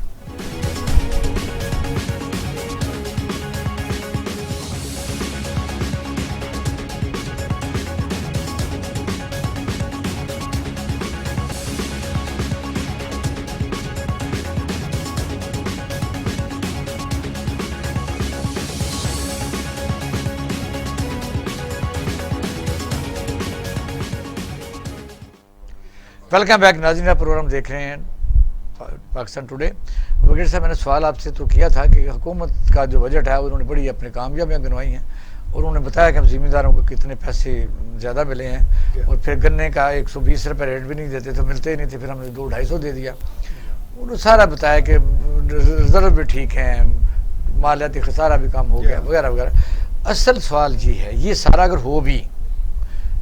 ویلکم بیک ناظرین، آپ پروگرام دیکھ رہے ہیں پاکستان ٹوڈے. وکیل صاحب، میں نے سوال آپ سے تو کیا تھا کہ حکومت کا جو بجٹ ہے انہوں نے بڑی اپنے کامیابیاں گنوائی ہیں، اور انہوں نے بتایا کہ ہم ذمہ داروں کو کتنے پیسے زیادہ ملے ہیں، اور پھر گنے کا 120 روپے ریٹ بھی نہیں دیتے تو ملتے ہی نہیں تھے، پھر ہم نے 200-250 دے دیا. انہوں نے سارا بتایا کہ ریزرو بھی ٹھیک ہیں، مالیاتی خسارہ بھی کم ہو گیا وغیرہ وغیرہ. اصل سوال یہ ہے، یہ سارا اگر ہو بھی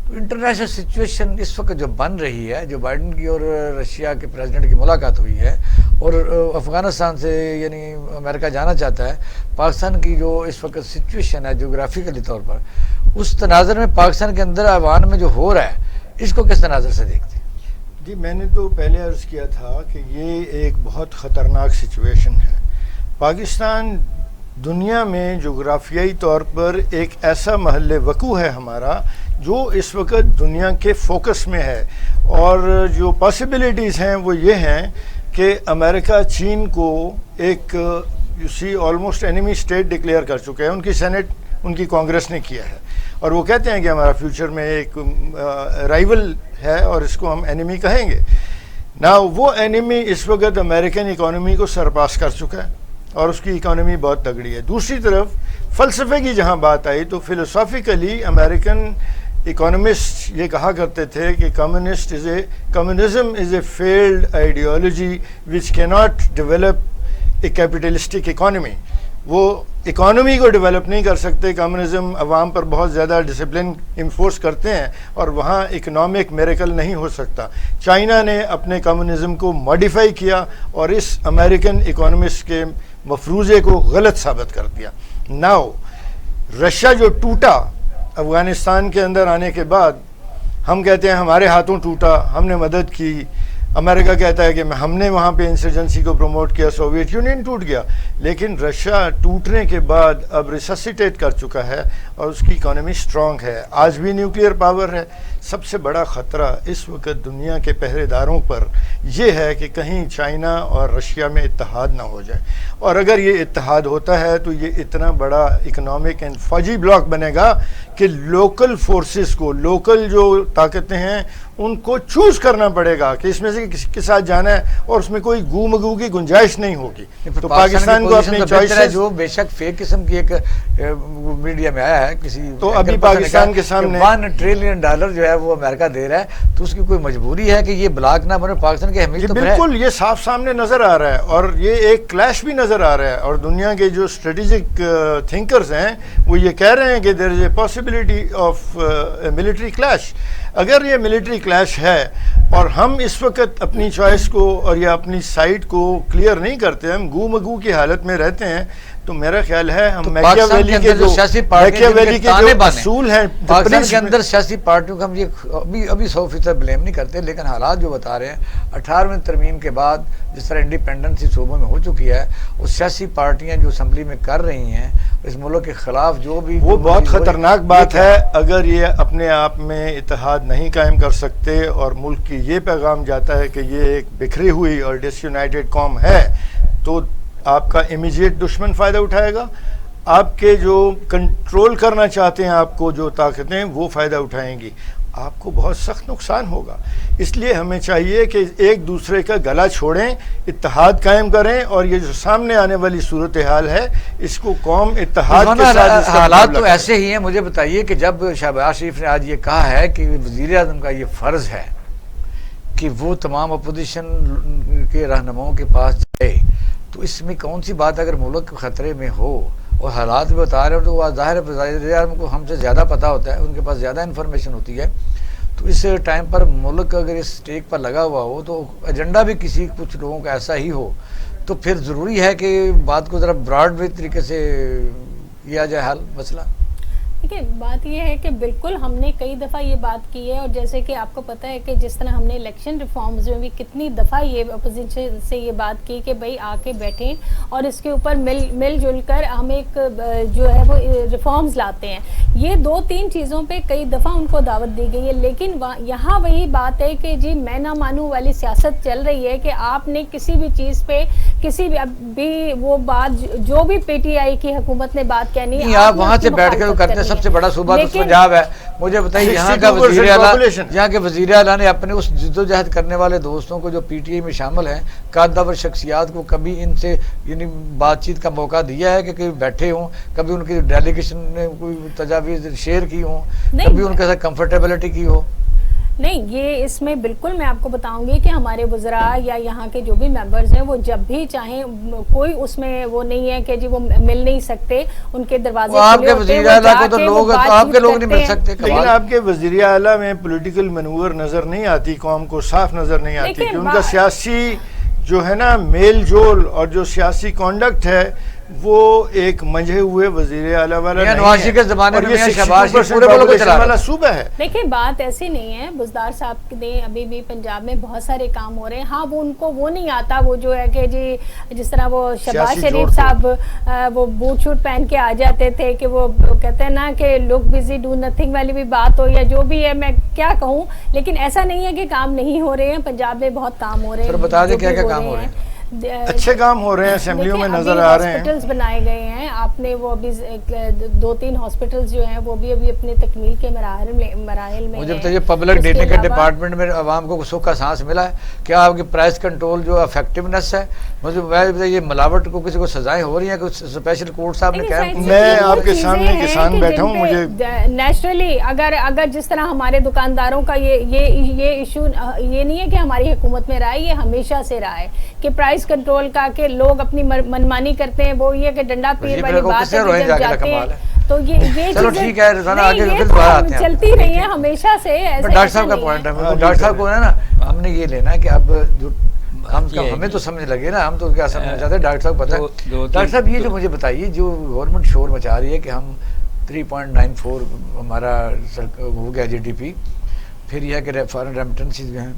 تو انٹرنیشنل سچویشن اس وقت جو بن رہی ہے، جو بائیڈن کی اور رشیا کے پریزیڈنٹ کی ملاقات ہوئی ہے اور افغانستان سے یعنی امریکہ جانا چاہتا ہے، پاکستان کی جو اس وقت سچویشن ہے جغرافیکلی طور پر، اس تناظر میں پاکستان کے اندر عوام میں جو ہو رہا ہے اس کو کس تناظر سے دیکھتے ہیں؟ جی، میں نے تو پہلے عرض کیا تھا کہ یہ ایک بہت خطرناک سچویشن ہے. پاکستان دنیا میں جغرافیائی طور پر ایک ایسا محل وقوع ہے ہمارا جو اس وقت دنیا کے فوکس میں ہے، اور جو پاسبلٹیز ہیں وہ یہ ہیں کہ امریکہ چین کو ایک آلموسٹ اینیمی اسٹیٹ ڈکلیئر کر چکے ہیں. ان کی سینٹ، ان کی کانگریس نے کیا ہے، اور وہ کہتے ہیں کہ ہمارا فیوچر میں ایک رائیول ہے اور اس کو ہم اینیمی کہیں گے. نا وہ اینیمی اس وقت امریکن اکانومی کو سرپاس کر چکا ہے اور اس کی اکانومی بہت تگڑی ہے. دوسری طرف فلسفے کی جہاں بات آئی تو فلسافیکلی امریکن اکانومسٹ یہ کہا کرتے تھے کہ communism is a failed ideology which کی not develop a capitalistic economy. وہ اکانومی کو ڈیولپ نہیں کر سکتے. کمیونزم عوام پر بہت زیادہ ڈسپلن انفورس کرتے ہیں اور وہاں اکنامک میریکل نہیں ہو سکتا. چائنا نے اپنے کمیونزم کو ماڈیفائی کیا اور اس امریکن اکانومسٹ کے مفروضے کو غلط ثابت کر دیا. ناؤ رشیا جو ٹوٹا افغانستان کے اندر آنے کے بعد، ہم کہتے ہیں ہمارے ہاتھوں ٹوٹا، ہم نے مدد کی. امریکہ کہتا ہے کہ ہم نے وہاں پہ انسرجنسی کو پروموٹ کیا، سوویت یونین ٹوٹ گیا. لیکن رشیا ٹوٹنے کے بعد اب ریسسیٹیٹ کر چکا ہے اور اس کی اکانومی سٹرونگ ہے، آج بھی نیوکلیئر پاور ہے. سب سے بڑا خطرہ اس وقت دنیا کے پہرے داروں پر یہ ہے کہ کہیں چائنا اور رشیا میں اتحاد نہ ہو جائے، اور اگر یہ اتحاد ہوتا ہے تو یہ اتنا بڑا اکنامک اینڈ فوجی بلاک بنے گا کہ لوکل فورسز کو، لوکل جو طاقتیں ہیں ان کو چوز کرنا پڑے گا کہ اس میں سے کس کے ساتھ جانا ہے، اور اس میں کوئی گو مگو کی گنجائش نہیں ہوگی. تو پاکستان کو اپنی چوائس جو بے شک فیک قسم کی ایک میڈیا میں آیا ہے کسی، تو ابھی پاکستان کے سامنے $1 ٹریلین جو ہے وہ امریکہ دے رہا ہے، تو اس کی کوئی مجبوری ہے کہ یہ بلاک نہ بنے. پاکستان کی اہمیت تو بالکل یہ صاف سامنے نظر آ رہا ہے، اور یہ ایک کلیش بھی نظر آ رہا ہے. اور دنیا کے جو اسٹریٹجک تھنکرز ہیں وہ یہ کہہ رہے ہیں کہ there is a possibility of military clash. اگر یہ ملٹری کلیش ہے اور ہم اس وقت اپنی چوائس کو اور یا اپنی سائٹ کو کلیئر نہیں کرتے، ہم گو مگو کی حالت میں رہتے ہیں، تو میرا خیال ہے ہم میکیاویلی کے جو اصول ہیں پاکستان کے اندر سیاسی پارٹیوں کو ہم یہ ابھی 100% بلیم نہیں کرتے، لیکن حالات جو بتا رہے ہیں 18ویں ترمیم کے بعد جس طرح انڈیپینڈنسی صوبوں میں ہو چکی ہے، وہ سیاسی پارٹیاں جو اسمبلی میں کر رہی ہیں اس ملک کے خلاف جو بھی، وہ بہت خطرناک بات ہے. اگر یہ اپنے آپ میں اتحاد نہیں قائم کر سکتے اور ملک کی یہ پیغام جاتا ہے کہ یہ ایک بکھری ہوئی اور ڈس یونائٹڈ قوم ہے، تو آپ کا امیجیٹ دشمن فائدہ اٹھائے گا. آپ کے جو کنٹرول کرنا چاہتے ہیں آپ کو جو طاقتیں، وہ فائدہ اٹھائیں گی. آپ کو بہت سخت نقصان ہوگا. اس لیے ہمیں چاہیے کہ ایک دوسرے کا گلا چھوڑیں، اتحاد قائم کریں، اور یہ جو سامنے آنے والی صورتحال ہے اس کو قوم اتحاد کے ساتھ. حالات تو ایسے ہی ہیں. مجھے بتائیے کہ جب شہباز شریف نے آج یہ کہا ہے کہ وزیر اعظم کا یہ فرض ہے کہ وہ تمام اپوزیشن کے رہنماؤں کے پاس جائے، تو اس میں کون سی بات اگر ملک خطرے میں ہو اور حالات بھی بتا رہے ہو تو وہ ظاہر ہے وزیر اعظم کو ہم سے زیادہ پتہ ہوتا ہے، ان کے پاس زیادہ انفارمیشن ہوتی ہے. تو اس ٹائم پر ملک اگر اس اسٹیک پر لگا ہوا ہو تو ایجنڈا بھی کچھ لوگوں کا ایسا ہی ہو، تو پھر ضروری ہے کہ بات کو ذرا براڈ وے طریقے سے کیا جائے حل مسئلہ. دیکھیں بات یہ ہے کہ بالکل ہم نے کئی دفعہ یہ بات کی ہے، اور جیسے کہ آپ کو پتہ ہے کہ جس طرح ہم نے الیکشن ریفارمز میں بھی کتنی دفعہ یہ اپوزیشن سے یہ بات کی کہ بھائی آ کے بیٹھیں اور اس کے اوپر مل جل کر ہم ایک جو ہے وہ ریفارمز لاتے ہیں. یہ 2-3 چیزوں پہ کئی دفعہ ان کو دعوت دی گئی ہے، لیکن یہاں وہی بات ہے کہ جی میں نہ مانوں والی سیاست چل رہی ہے کہ آپ نے کسی بھی چیز پہ کسی بھی وہ بات جو بھی پی ٹی آئی کی حکومت نے بات کہنی، آپ وہاں سے بیٹھ کے کرتے. سب سے بڑا صوبہ تو پنجاب ہے، مجھے بتائیے یہاں کا وزیر اعلیٰ نے اپنے اس جدوجہد کرنے والے دوستوں کو جو پی ٹی آئی میں شامل ہیں قادر شخصیات کو کبھی ان سے یعنی بات چیت کا موقع دیا ہے کہ کبھی بیٹھے ہوں, کبھی ان کی ڈیلیگیشن نے کوئی تجاویز شیئر کی ہوں, کبھی ان کے ساتھ کمفرٹیبلٹی کی ہو؟ نہیں, یہ اس میں بالکل میں آپ کو بتاؤں گی کہ ہمارے وزراء یا یہاں کے جو بھی ممبرز ہیں وہ جب بھی چاہیں, کوئی اس میں وہ نہیں ہے کہ جی وہ مل نہیں سکتے, ان کے دروازے آپ کے وزیر اعلیٰ کو تو لوگ, آپ کے لوگ نہیں مل سکتے. لیکن آپ کے وزیر اعلیٰ میں پولیٹیکل مینور نظر نہیں آتی, قوم کو صاف نظر نہیں آتی کہ ان کا سیاسی جو ہے نا میل جول اور جو سیاسی کانڈکٹ ہے وہ ایک منجھے ہوئے وزیر اعلیٰ والا نہیں ہے. نواز شریف کے زمانے میں شہباز شریف پورے ملک کو چلا رہا صوبہ ہے. دیکھیں بات ایسی نہیں ہے, بزدار صاحب نے ابھی بھی پنجاب میں بہت سارے کام ہو رہے ہیں. ہاں وہ ان کو وہ نہیں آتا, وہ جو ہے کہ جی جس طرح وہ شہباز شریف صاحب وہ بوٹ شوٹ پہن کے آ جاتے تھے کہ وہ کہتے ہیں نا کہ لک بزی ڈو نتھنگ والی بھی بات ہو یا جو بھی ہے, میں کیا کہوں, لیکن ایسا نہیں ہے کہ کام نہیں ہو رہے ہیں. پنجاب میں بہت کام ہو رہے ہیں. بتا دیں کیا کیا کام ہو رہے ہیں. اچھے کام ہو رہے ہیں, اسمبلیوں میں نظر آ رہے ہیں. ہاسپٹلز بنائے گئے ہیں, آپ نے وہ ابھی 2-3 ہاسپٹلز جو ہیں وہ بھی ابھی اپنے تکمیل کے مراحل میں. مجھے بتائیے پبلک ڈیٹنگ کے ڈپارٹمنٹ میں عوام کو سکھ کا سانس ملا ہے کیا؟ آپ کی پرائز کنٹرول جو افیکٹونیس ہے, مجھے یہ ملاوٹ کو کسی کو سزائیں ہو ری ہیں, کچھ اسپیشل کورٹ صاحب نے کہا. میں آپ کے سامنے کسان بیٹھا ہوں, مجھے نیچرلی اگر جس طرح ہمارے دکانداروں کا یہ ایشو یہ نہیں ہے کہ ہماری حکومت میں رہا ہے, یہ ہمیشہ سے رہا ہے کہ پرائز کنٹرول کا کہ لوگ اپنی منمانی کرتے ہیں. وہ یہ کہ ڈنڈا پیر والی بات ہے کہ جب جاتے ہیں تو یہ چیزیں چلتی رہی ہیں ہمیشہ سے. ڈاکٹر صاحب کا پوائنٹ ہے, ڈاکٹر صاحب کو ہے نا, ہم نے یہ لینا ہے کہ اب ہمیں تو سمجھ لگے نا, ہم تو کیا سمجھنا چاہتے ہیں, ڈاکٹر صاحب پتہ ہے. ڈاکٹر صاحب یہ جو مجھے بتائیے, جو گورنمنٹ شور مچا رہی ہے کہ ہم 3.94 ہمارا ہو گیا جی ڈی پی, پھر یہ ہے کہ فارن ریمیٹنسز جو ہیں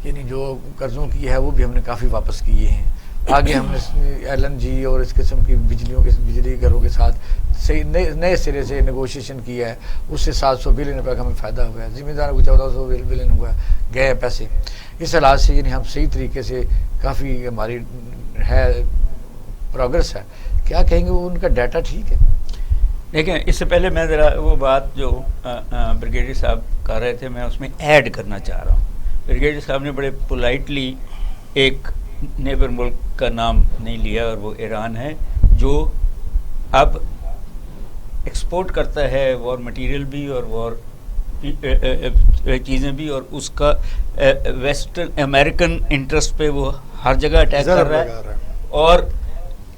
یعنی جو قرضوں کی ہے وہ بھی ہم نے کافی واپس کیے ہیں. آگے ہم نے ایل این جی اور اس قسم کی بجلی گھروں کے ساتھ صحیح نئے سرے سے نیگوشیشن کیا ہے, اس سے 700 بلین روپے کا ہمیں فائدہ ہوا ہے. ذمہ داروں کو 1400 بلین ہوا گئے پیسے. اس علاج سے یعنی ہم صحیح طریقے سے کافی ہماری ہے پروگرس ہے. کیا کہیں گے, وہ ان کا ڈیٹا ٹھیک ہے؟ دیکھیں, اس سے پہلے میں ذرا وہ بات جو بریگیڈیئر صاحب کر رہے تھے میں اس میں ایڈ کرنا چاہ رہا ہوں. بریگیڈیئر صاحب نے بڑے پولائٹلی ایک نیبر ملک کا نام نہیں لیا, اور وہ ایران ہے جو اب ایکسپورٹ کرتا ہے وار مٹیریل بھی اور وار چیزیں بھی, اور اس کا ویسٹرن امریکن انٹرسٹ پہ وہ ہر جگہ اٹیک کر رہا ہے. اور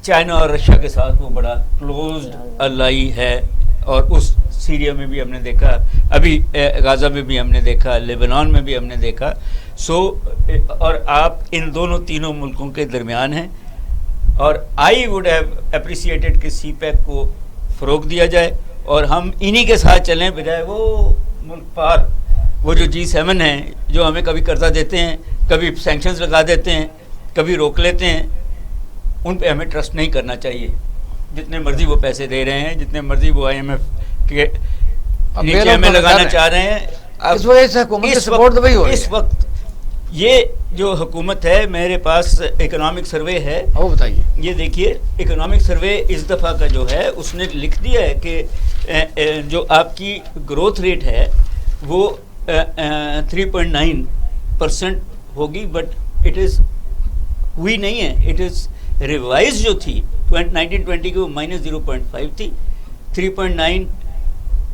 چائنا اور رشیا کے ساتھ وہ بڑا کلوزڈ الائی ہے, اور اس سیریا میں بھی ہم نے دیکھا, ابھی غازہ میں بھی ہم نے دیکھا, لیبنان میں بھی ہم نے دیکھا. اور آپ ان تینوں ملکوں کے درمیان ہیں, اور آئی ووڈ ہیو اپریسیٹڈ کہ سی پیک کو فروغ دیا جائے اور ہم انہی کے ساتھ چلیں, بجائے وہ ملک پار وہ جو G7 ہیں جو ہمیں کبھی قرضہ دیتے ہیں, کبھی سینکشنز لگا دیتے ہیں, کبھی روک لیتے ہیں. ان پہ ہمیں ٹرسٹ نہیں کرنا چاہیے. جتنے مرضی وہ پیسے دے رہے ہیں, جتنے مرضی وہ IMF کے نیچے ہمیں لگانا چاہ رہے ہیں, اس وجہ سے حکومت سے سپورٹ تو وہی ہو رہی ہے. اس وقت یہ جو حکومت ہے, میرے پاس اکنامک سروے ہے, وہ بتائیے. یہ دیکھیے اکنامک سروے اس دفعہ کا جو ہے اس نے لکھ دیا ہے کہ جو آپ کی گروتھ ریٹ ہے وہ 3.9% ہوگی, بٹ اٹ از ہوئی نہیں ہے. اٹ از ریوائز جو تھی 1920 کی وہ -0.5 تھی, 3.9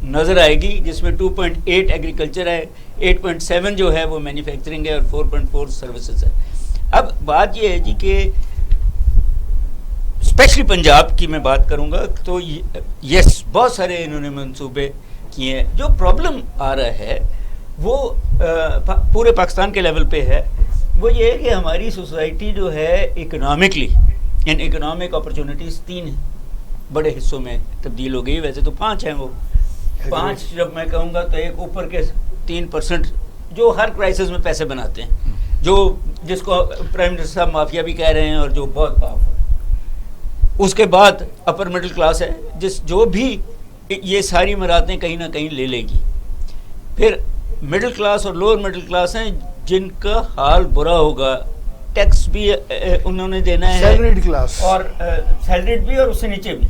نظر آئے گی, جس میں 2.8 ایگریکلچر ہے, 8.7 جو ہے وہ مینوفیکچرنگ ہے, اور 4.4 سروسز ہے. اب بات یہ ہے جی کہ اسپیشلی پنجاب کی میں بات کروں گا تو یس بہت سارے انہوں نے منصوبے کیے ہیں. جو پرابلم آ رہا ہے وہ پورے پاکستان کے لیول پہ ہے, وہ یہ ہے کہ ہماری سوسائٹی جو ہے اکنامکلی ان اکنامک اپرچونٹیز 3 بڑے حصوں میں تبدیل ہو گئی. ویسے تو 5 ہیں, وہ 5 جب میں کہوں گا تو ایک اوپر کے 3% جو ہر کرائسس میں پیسے بناتے ہیں, جس کو پرائم منسٹر صاحب مافیا بھی کہہ رہے ہیں, اور جو بہت پاورفل. اس کے بعد اپر مڈل کلاس ہے, جو بھی یہ ساری مراتیں کہیں نہ کہیں لے لے گی. پھر مڈل کلاس اور لوور مڈل کلاس ہیں جن کا حال برا ہوگا, ٹیکس بھی انہوں نے دینا ہے, سیلریڈ کلاس, اور سیلریڈ بھی اور اس سے نیچے بھی,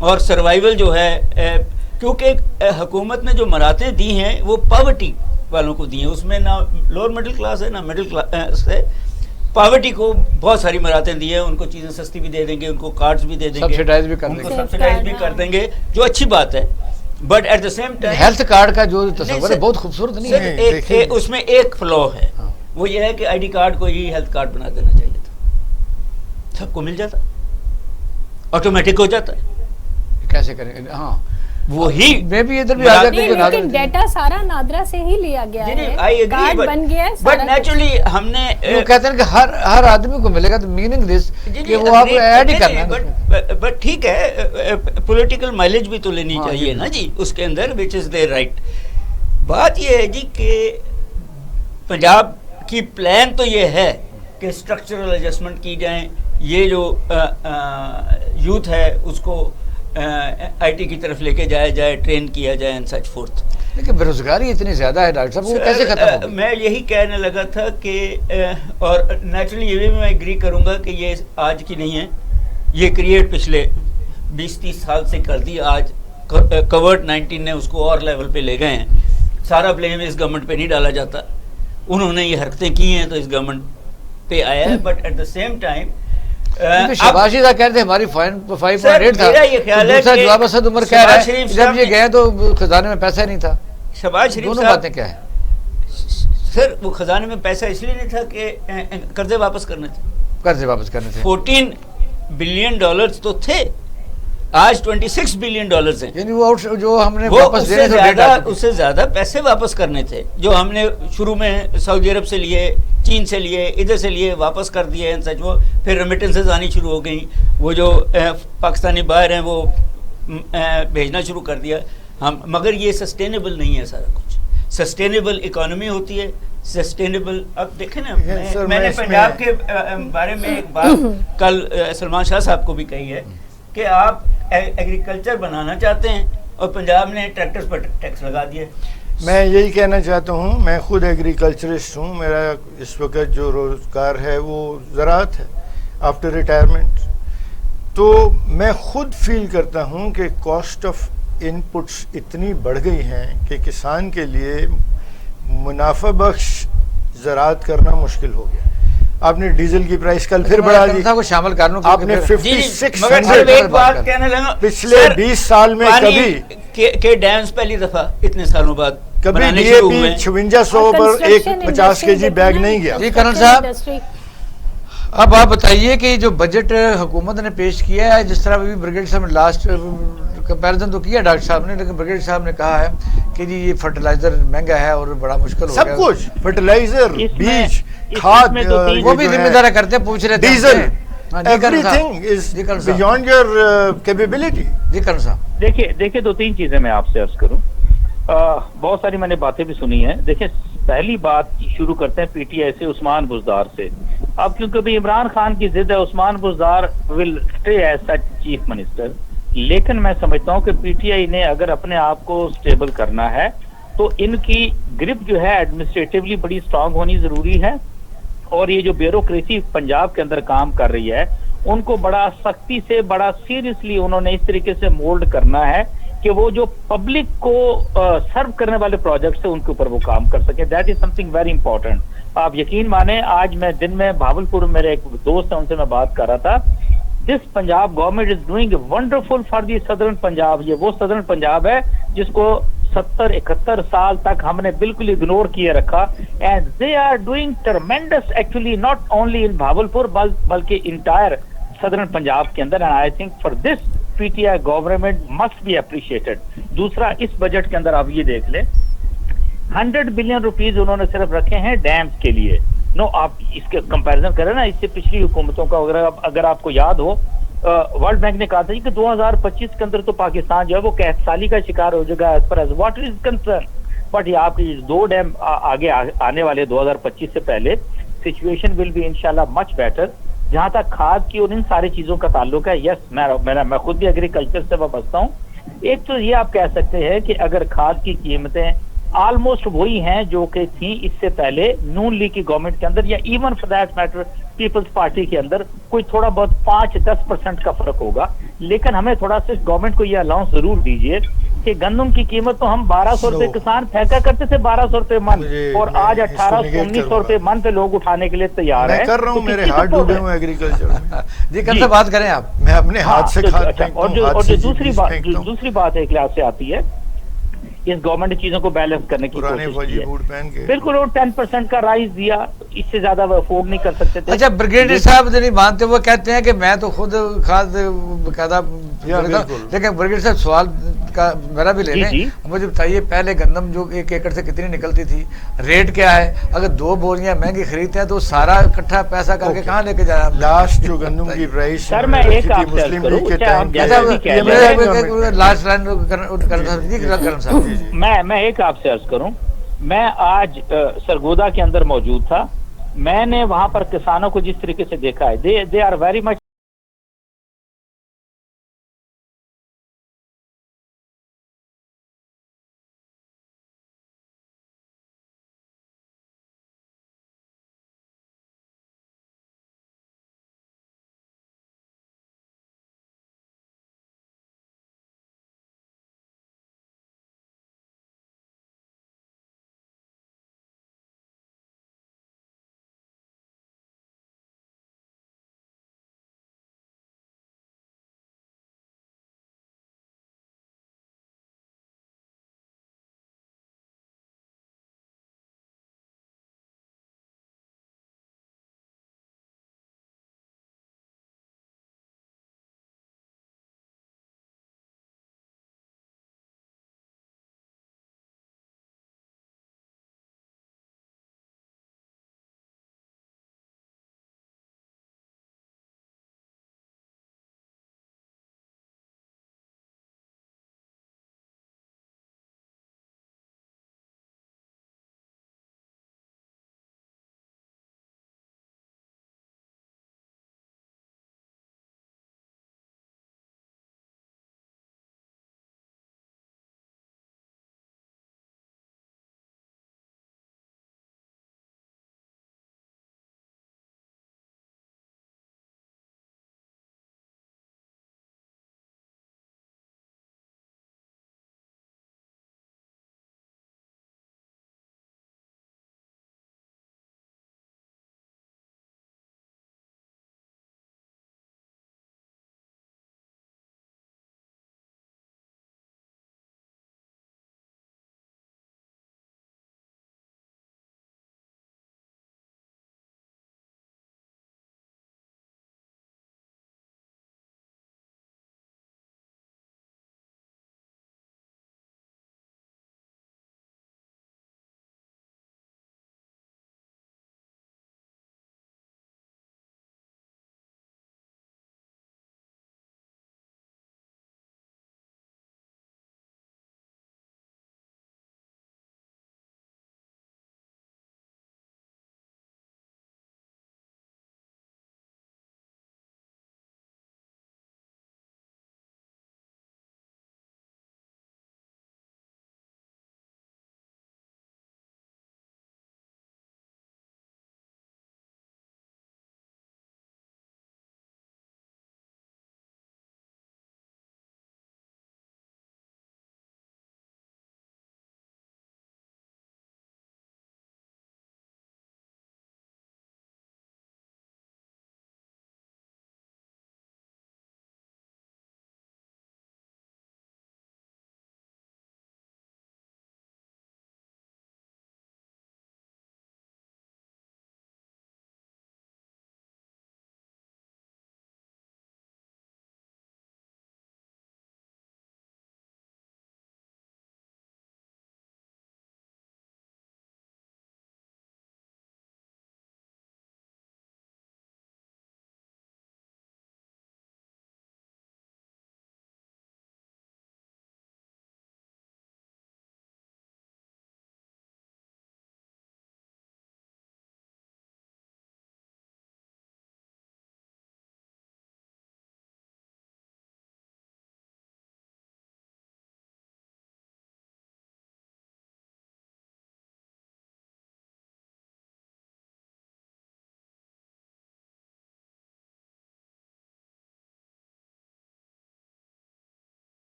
اور سروائیول جو ہے کیونکہ حکومت نے جو مراتیں دی ہیں وہ پاورٹی والوں کو دی ہیں، اس میں نہ لوور مڈل کلاس ہے نہ مڈل کلاس ہے، پاورٹی کو بہت ساری مراتیں دی ہیں، ان کو چیزیں سستی بھی دے دیں گے، ان کو کارڈز بھی دے دیں گے، سبسیڈائز بھی کر ان دیں کو گے، سبسیڈائز بھی کر دیں گے، جو اچھی بات ہے، but at the same time health card کا جو تصور ہے بہت خوبصورت نہیں ہے. اس میں ایک فلو ہے، وہ یہ ہے کہ آئی ڈی کارڈ کو ہی ہیلتھ کارڈ بنا دینا چاہیے تھا، سب کو مل جاتا، آٹومیٹک ہو جاتا ہے. کیسے کریں گے؟ ہاں وہی میں بھی ادھر بھی آ جاتے ہیں. لیکن ڈیٹا سارا نادرا سے ہی لیا گیا ہے، کارڈ بن گیا ہے، بٹ نیچرلی ہم نے وہ کہتے ہیں کہ ہر آدمی کو ملے گا، تو میننگ دس کہ وہ آپ ایڈ ہی کرنا ہے. بٹ ٹھیک ہے، پولیٹیکل مائلیج بھی تو لینی چاہیے نا جی اس کے اندر، وچ از دیئر رائٹ. بات یہ ہے جی کہ پنجاب کی پلان تو یہ ہے کہ اسٹرکچرل ایڈجسٹمنٹ کی جائیں، یہ جو یوتھ ہے اس کو آئی ٹی کی طرف لے کے جایا جائے، ٹرین کیا جائے اینڈ سچ فورتھ. لیکن بے روزگاری اتنی زیادہ ہے ڈاکٹر صاحب، وہ کیسے ختم ہوگی؟ میں یہی کہنے لگا تھا کہ اور نیچرلی یہ بھی میں ایگری کروں گا کہ یہ آج کی نہیں ہے، یہ کریٹ پچھلے 20-30 سال سے کر دی. آج کووڈ-19 نے اس کو اور لیول پہ لے گئے ہیں. سارا بلیم اس گورنمنٹ پہ نہیں ڈالا جاتا، انہوں نے یہ حرکتیں کی ہیں تو اس گورنمنٹ پہ آیا ہے. But at the same time Shahbaz صاحب کہتے ہیں ہماری 5.8 تھا، میرا یہ خیال ہے دوسرا کہ جواب اسد عمر کہہ رہا ہے شریف جب یہ گئے تو خزانے میں پیسہ نہیں تھا. شہباز شریف دونوں صاحب، باتیں کیا ہیں؟ سر وہ خزانے میں پیسہ اس لیے نہیں تھا کہ قرضے واپس کرنے تھے، قرضے واپس کرنے تھے. 14 بلین ڈالرز تو تھے، آج 26 بلین ڈالرز ہیں. یعنی وہ جو ہم نے وہ واپس دینے تھے اس سے زیادہ پیسے واپس کرنے تھے جو ہم نے شروع میں سعودی عرب سے لیے، چین سے لیے، ادھر سے لیے، واپس کر دیے ہیں سچ. وہ پھر ریمیٹنسز آنی شروع ہو گئیں، وہ جو پاکستانی باہر ہیں وہ بھیجنا شروع کر دیا ہم. مگر یہ سسٹینیبل نہیں ہے سارا کچھ. سسٹینیبل اکانومی ہوتی ہے، سسٹینیبل. اب دیکھیں نا، میں نے پنجاب کے بارے میں ایک بات کل سلمان شاہ صاحب کو بھی کہی ہے کہ آپ ایگریکلچر بنانا چاہتے ہیں اور پنجاب نے ٹریکٹرز پر ٹیکس لگا دیا. میں یہی کہنا چاہتا ہوں، میں خود ایگریکلچرسٹ ہوں، میرا اس وقت جو روزگار ہے وہ زراعت ہے آفٹر ریٹائرمنٹ. تو میں خود فیل کرتا ہوں کہ کاسٹ آف ان پٹس اتنی بڑھ گئی ہیں کہ کسان کے لیے منافع بخش زراعت کرنا مشکل ہو گیا. آپ نے ڈیزل کی پرائس کل پھر بڑھا دی، کو شامل کر لوں. آپ نے 5600 ایک بات کہنے لگا، پچھلے 20 سال میں کبھی کہ ڈیمز پہلی دفعہ اتنے سالوں بعد کبھی ڈی اے پی 5600 پر ایک 50 kg بیگ نہیں گیا. جی کرنل صاحب، اب آپ بتائیے کہ جو بجٹ حکومت نے پیش کیا ہے، جس طرح بھی بریگیڈ صاحب نے لاسٹ کمپیریزن تو کیا ڈاکٹر صاحب نے، لیکن بریگیڈ صاحب نے کہا ہے کہ جی یہ فرٹیلائزر مہنگا ہے اور بڑا مشکل ہو گیا. سب کچھ فرٹیلائزر، بیج، کھاد، وہ بھی ذمہ دار کرتے پوچھ رہے تھے. Diesel, everything is beyond your capability. جی کرنل صاحب، دیکھیے 2-3 چیزیں میں آپ سے عرض کروں. بہت ساری میں نے باتیں بھی سنی ہیں. دیکھیں پہلی بات شروع کرتے ہیں پی ٹی آئی سے، عثمان بزدار سے. اب کیونکہ بھی عمران خان کی ضد ہے، Usman Buzdar will stay as such chief minister. لیکن میں سمجھتا ہوں کہ پی ٹی آئی نے اگر اپنے آپ کو اسٹیبل کرنا ہے تو ان کی گرپ جو ہے ایڈمنسٹریٹولی بڑی اسٹرانگ ہونی ضروری ہے. اور یہ جو بیوروکریسی پنجاب کے اندر کام کر رہی ہے ان کو بڑا سختی سے، بڑا سیریسلی انہوں نے اس طریقے سے مولڈ کرنا ہے کہ وہ جو پبلک کو سرو کرنے والے پروجیکٹس ہیں ان کے اوپر وہ کام کر سکے. That is something very important. آپ یقین مانیں، آج میں دن میں بھاولپور میں میرے ایک دوست ہیں، ان سے میں بات کر رہا تھا. This Punjab government is doing wonderful for the southern Punjab. یہ وہ سدرن پنجاب ہے جس کو 70-71 سال تک ہم نے بالکل اگنور کیے رکھا. And they are doing tremendous actually not only in Bahawalpur بلکہ انٹائر سدرن پنجاب کے اندر. And I think for this P T I government must be appreciated. دوسرا، اس بجٹ کے اندر آپ یہ دیکھ لیں 100 بلین روپیز انہوں نے صرف رکھے ہیں ڈیمز کے لیے. آپ اس کے کمپیریزن کریں نا اس سے پچھلی حکومتوں کا. اگر آپ کو یاد ہو، ورلڈ بینک نے کہا تھا کہ 2025 کے اندر تو پاکستان جو ہے وہ قحط سالی کا شکار ہو جائے گا as per as water is concern. But یہ آپ کی 2 ڈیم آگے آنے والے 2025 سے پہلے سچویشن ول بی انشاءاللہ مچ بیٹر. جہاں تک کھاد کی اور ان ساری چیزوں کا تعلق ہے، یس میں خود بھی ایگریکلچر سے وابستہ ہوں. ایک تو یہ آپ کہہ سکتے ہیں کہ اگر کھاد کی قیمتیں آلموسٹ وہی ہیں جو کہ تھیں اس سے پہلے نون لیگ کی گورنمنٹ کے اندر، یا even for that matter Peoples Party کے اندر، کوئی تھوڑا بہت 5-10% کا فرق ہوگا. لیکن ہمیں تھوڑا سا گورنمنٹ کو یہ الاؤنس ضرور دیجیے کہ گندم کی قیمت تو ہم 1200 روپے کسان پھینکا کرتے تھے 1200 روپے من, اور آج 1800-1900 روپے من پہ لوگ اٹھانے کے لیے تیار ہیں. میں کر رہا ہوں, میرے ہاتھ ڈوبے ہوئے ایگریکلچر میں. جی کل سے بات کریں آپ. میں اپنے ہاتھ سے کھاد پھینکتا ہوں, اور ہاتھ جو سے دوسری بات ایک لحاظ سے آتی ہے, اس گورنمنٹ نے چیزوں کو بیلنس کرنے کی پرانے کوشش فوجی کی ہے. بوٹ پہن کے بالکل, اور 10% کا رائز دیا, اس سے زیادہ وہ افورڈ نہیں کر سکتے تھے. اچھا بریگیڈیئر صاحب نہیں مانتے, وہ کہتے ہیں کہ میں تو خود کھاد باقاعدہ, لیکن بریگیڈیئر صاحب سوال کا میرا بھی لے لیں, مجھے بتائیے پہلے گندم جو 1 ایکڑ سے کتنی نکلتی تھی, ریٹ کیا ہے, اگر 2 بوریاں مہنگی خریدتے ہیں تو سارا اکٹھا پیسہ کر کے کہاں لے کے جانا. لاسٹ جو گندم کی پرائس سر میں ایک آپ سے عرض کروں, لاسٹ لائن میں ایک آپ سے عرض کروں, میں آج سرگودا کے اندر موجود تھا, میں نے وہاں پر کسانوں کو جس طریقے سے دیکھا ہے, دے آر ویری مچ